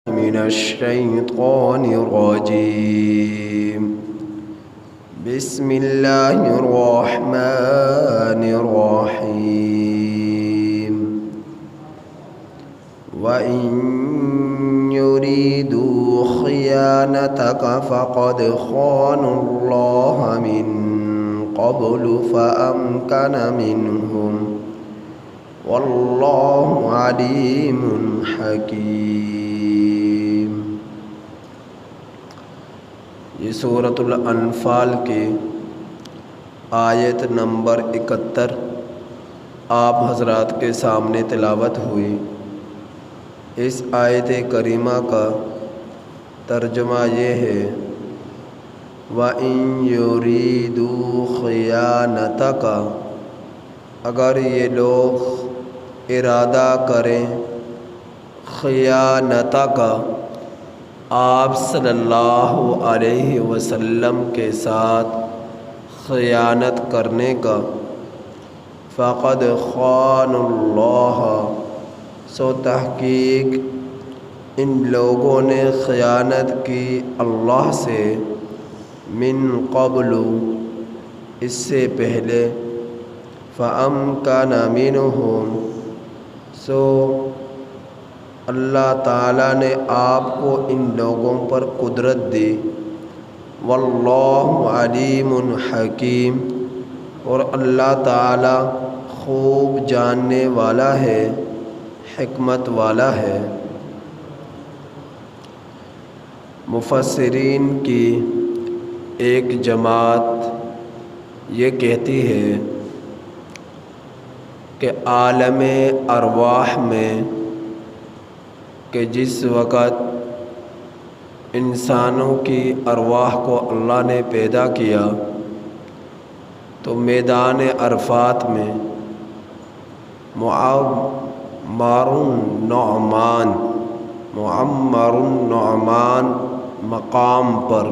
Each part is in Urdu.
من الشيطان الرجيم. بسم الله الرحمن الرحيم. وإن يريدوا خيانتك فقد خانوا الله من قبل فأمكن منهم والله عليم حکیم۔ یہ سورۃ الانفال کی آیت نمبر 71 آپ حضرات کے سامنے تلاوت ہوئی۔ اس آیت کریمہ کا ترجمہ یہ ہے وَإِن يُرِيدُوا خِيَانَتَكَ، اگر یہ لوگ ارادہ کریں خیانتک، آپ صلی اللہ علیہ وسلم کے ساتھ خیانت کرنے کا، فقد خانوا اللہ، سو تحقیق ان لوگوں نے خیانت کی اللہ سے، من قبل، اس سے پہلے، فَأَمْكَنَ مِنْهُمْ، سو اللہ تعالیٰ نے آپ کو ان لوگوں پر قدرت دی، واللہ علیم حکیم، اور اللہ تعالیٰ خوب جاننے والا ہے، حکمت والا ہے۔ مفسرین کی ایک جماعت یہ کہتی ہے کہ عالم ارواح میں کہ جس وقت انسانوں کی ارواح کو اللہ نے پیدا کیا تو میدان عرفات میں معمر النعمان مقام پر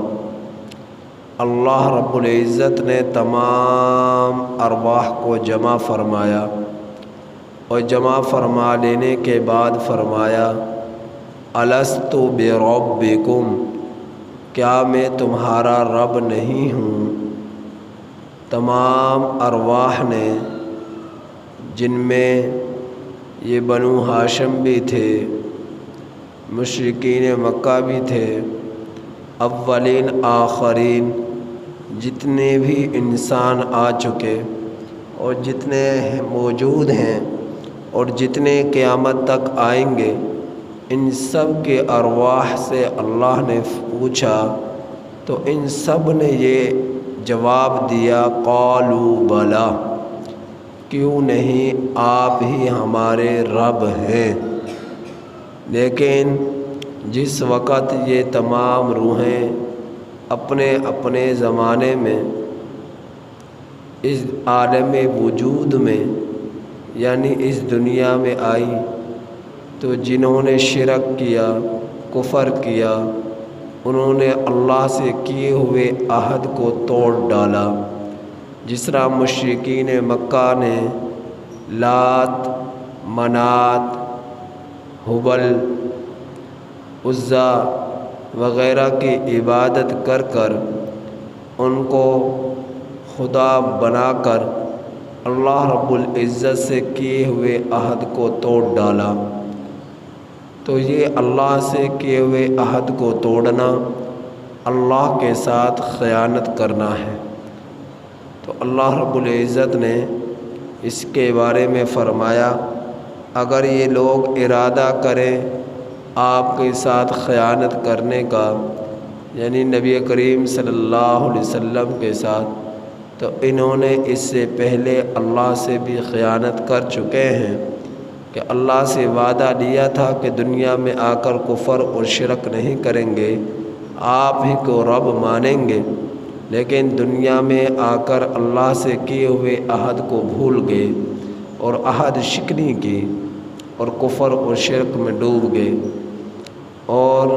اللہ رب العزت نے تمام ارواح کو جمع فرمایا، اور جمع فرما لینے کے بعد فرمایا الست بربکم، کیا میں تمہارا رب نہیں ہوں؟ تمام ارواح نے، جن میں یہ بنو ہاشم بھی تھے، مشرکین مکہ بھی تھے، اولین آخرین، جتنے بھی انسان آ چکے اور جتنے موجود ہیں اور جتنے قیامت تک آئیں گے، ان سب کے ارواح سے اللہ نے پوچھا تو ان سب نے یہ جواب دیا قالوا بلا، کیوں نہیں، آپ ہی ہمارے رب ہیں۔ لیکن جس وقت یہ تمام روحیں اپنے اپنے زمانے میں اس عالم وجود میں یعنی اس دنیا میں آئی تو جنہوں نے شرک کیا، کفر کیا، انہوں نے اللہ سے کیے ہوئے عہد کو توڑ ڈالا، جس طرح مشرکین مکہ نے لات، منات، ہبل، عزا وغیرہ کی عبادت کر کر ان کو خدا بنا کر اللہ رب العزت سے کیے ہوئے عہد کو توڑ ڈالا۔ تو یہ اللہ سے کیے ہوئے عہد کو توڑنا اللہ کے ساتھ خیانت کرنا ہے۔ تو اللہ رب العزت نے اس کے بارے میں فرمایا اگر یہ لوگ ارادہ کریں آپ کے ساتھ خیانت کرنے کا، یعنی نبی کریم صلی اللہ علیہ وسلم کے ساتھ، تو انہوں نے اس سے پہلے اللہ سے بھی خیانت کر چکے ہیں کہ اللہ سے وعدہ لیا تھا کہ دنیا میں آ کر کفر اور شرک نہیں کریں گے، آپ ہی کو رب مانیں گے، لیکن دنیا میں آ کر اللہ سے کیے ہوئے عہد کو بھول گئے اور عہد شکنی کی اور کفر اور شرک میں ڈوب گئے۔ اور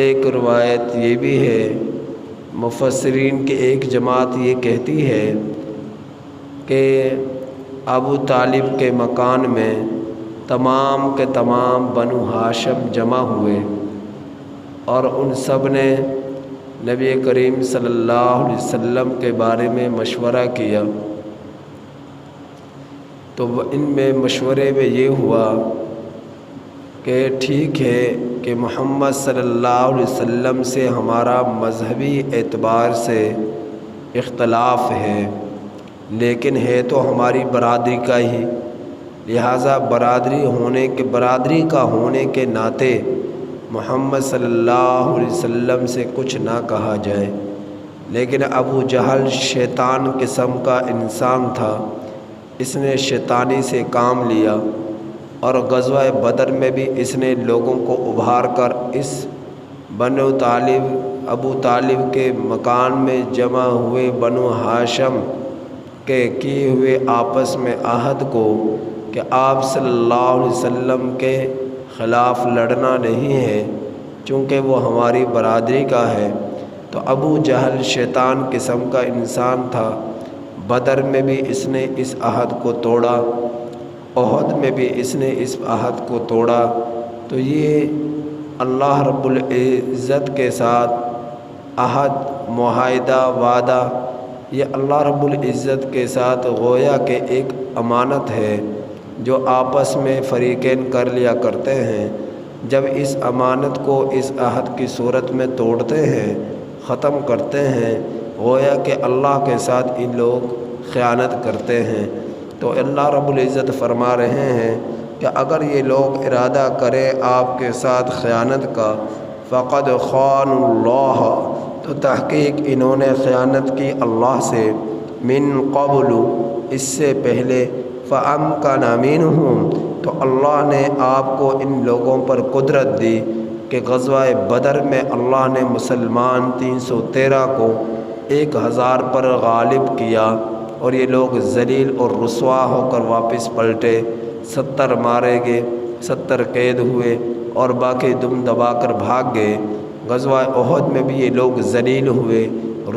ایک روایت یہ بھی ہے، مفسرین کی ایک جماعت یہ کہتی ہے کہ ابو طالب کے مکان میں تمام کے تمام بنو ہاشم جمع ہوئے اور ان سب نے نبی کریم صلی اللہ علیہ وسلم کے بارے میں مشورہ کیا۔ تو ان میں مشورے میں یہ ہوا کہ ٹھیک ہے کہ محمد صلی اللہ علیہ وسلم سے ہمارا مذہبی اعتبار سے اختلاف ہے، لیکن ہے تو ہماری برادری کا ہی، لہٰذا برادری کا ہونے کے ناطے محمد صلی اللہ علیہ وسلم سے کچھ نہ کہا جائے۔ لیکن ابو جہل شیطان قسم کا انسان تھا، اس نے شیطانی سے کام لیا اور غزوہ بدر میں بھی اس نے لوگوں کو ابھار کر اس ابو طالب کے مکان میں جمع ہوئے بنو ہاشم کے کیے ہوئے آپس میں عہد کو کہ آپ صلی اللہ علیہ وسلم کے خلاف لڑنا نہیں ہے، چونکہ وہ ہماری برادری کا ہے۔ تو ابو جہل شیطان قسم کا انسان تھا، بدر میں بھی اس نے اس عہد کو توڑا، احد میں بھی اس نے اس عہد کو توڑا۔ تو یہ اللہ رب العزت کے ساتھ عہد، معاہدہ، وعدہ، یہ اللہ رب العزت کے ساتھ گویا کہ ایک امانت ہے جو آپس میں فریقین کر لیا کرتے ہیں۔ جب اس امانت کو اس عہد کی صورت میں توڑتے ہیں، ختم کرتے ہیں، گویا کہ اللہ کے ساتھ ان لوگ خیانت کرتے ہیں۔ تو اللہ رب العزت فرما رہے ہیں کہ اگر یہ لوگ ارادہ کریں آپ کے ساتھ خیانت کا، فقد خانوا اللہ، تو تحقیق انہوں نے خیانت کی اللہ سے، من قبل، اس سے پہلے، فامکن منہم، تو اللہ نے آپ کو ان لوگوں پر قدرت دی کہ غزوہ بدر میں اللہ نے مسلمان 313 کو 1000 پر غالب کیا، اور یہ لوگ ذلیل اور رسوا ہو کر واپس پلٹے، 70 مارے گئے، 70 قید ہوئے اور باقی دم دبا کر بھاگ گئے۔ غزوہ احد میں بھی یہ لوگ ذلیل ہوئے،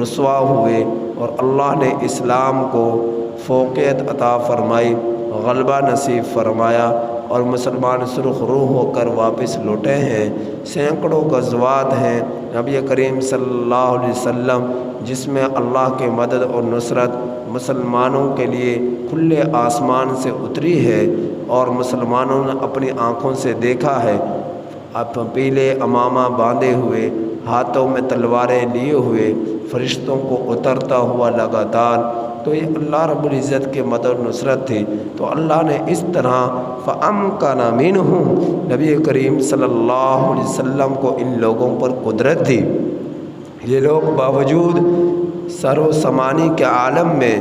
رسوا ہوئے، اور اللہ نے اسلام کو فوقیت عطا فرمائی، غلبہ نصیب فرمایا، اور مسلمان سرخ روح ہو کر واپس لوٹے ہیں۔ سینکڑوں غزوات ہیں نبی کریم صلی اللہ علیہ وسلم جس میں اللہ کی مدد اور نصرت مسلمانوں کے لیے کھلے آسمان سے اتری ہے، اور مسلمانوں نے اپنی آنکھوں سے دیکھا ہے، پیلے امامہ باندھے ہوئے، ہاتھوں میں تلواریں لیے ہوئے، فرشتوں کو اترتا ہوا لگاتار۔ تو یہ اللہ رب العزت کی مدد و نصرت تھی۔ تو اللہ نے اس طرح فَأَمْكَنَ مِنْهُمْ، نبی کریم صلی اللہ علیہ وسلم کو ان لوگوں پر قدرت دی۔ یہ لوگ باوجود سر و سامانی کے عالم میں،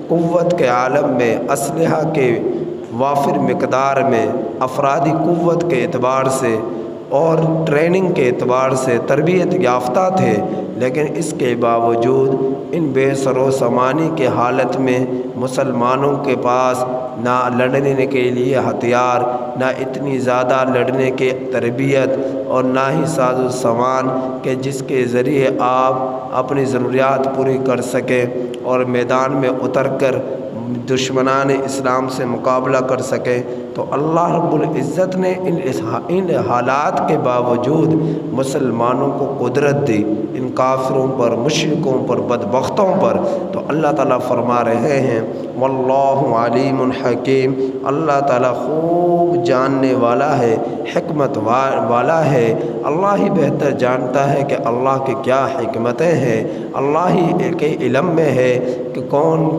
قوت کے عالم میں، اسلحہ کے وافر مقدار میں، افرادی قوت کے اعتبار سے اور ٹریننگ کے اعتبار سے تربیت یافتہ تھے، لیکن اس کے باوجود ان بے سر و سامانی کے حالت میں مسلمانوں کے پاس نہ لڑنے کے لیے ہتھیار، نہ اتنی زیادہ لڑنے کے تربیت، اور نہ ہی ساز و سامان کہ جس کے ذریعے آپ اپنی ضروریات پوری کر سکیں اور میدان میں اتر کر دشمنان اسلام سے مقابلہ کر سکیں۔ تو اللہ رب العزت نے ان حالات کے باوجود مسلمانوں کو قدرت دی، ان کافروں پر، مشرکوں پر، بدبختوں پر۔ تو اللہ تعالیٰ فرما رہے ہیں واللہ علیم حکیم، اللہ تعالیٰ خوب جاننے والا ہے، حکمت والا ہے۔ اللہ ہی بہتر جانتا ہے کہ اللہ کی کیا حکمتیں ہیں، اللہ ہی کے علم میں ہے کہ کون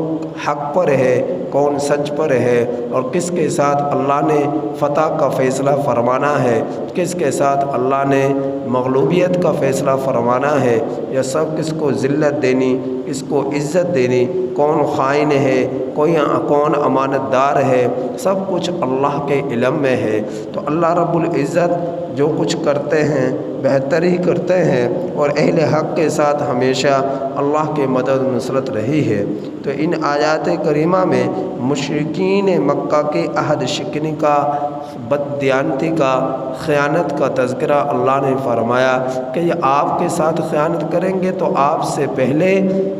حق پر ہے، کون سچ پر ہے، اور کس کے ساتھ اللہ نے فتح کا فیصلہ فرمانا ہے، کس کے ساتھ اللہ نے مغلوبیت کا فیصلہ فرمانا ہے، یا سب کس کو ذلت دینی، کس کو عزت دینی، کون خائن ہے، کون امانت دار ہے، سب کچھ اللہ کے علم میں ہے۔ تو اللہ رب العزت جو کچھ کرتے ہیں بہتر ہی کرتے ہیں، اور اہل حق کے ساتھ ہمیشہ اللہ کی مدد و نصرت رہی ہے۔ تو ان آیات کریمہ میں مشرکین مکہ کے عہد شکنی کا، بددیانتی کا، خیانت کا تذکرہ اللہ نے فرمایا کہ یہ آپ کے ساتھ خیانت کریں گے تو آپ سے پہلے،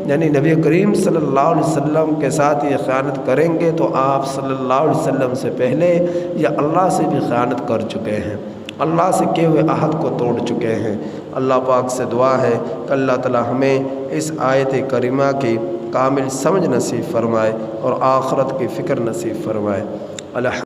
یعنی نبی کریم صلی اللہ علیہ وسلم کے ساتھ یہ خیانت کریں گے تو آپ صلی اللہ علیہ وسلم سے پہلے یہ اللہ سے بھی خیانت کر چکے ہیں، اللہ سے کیے ہوئے عہد کو توڑ چکے ہیں۔ اللہ پاک سے دعا ہے کہ اللہ تعالی ہمیں اس آیت کریمہ کی کامل سمجھ نصیب فرمائے اور آخرت کی فکر نصیب فرمائے۔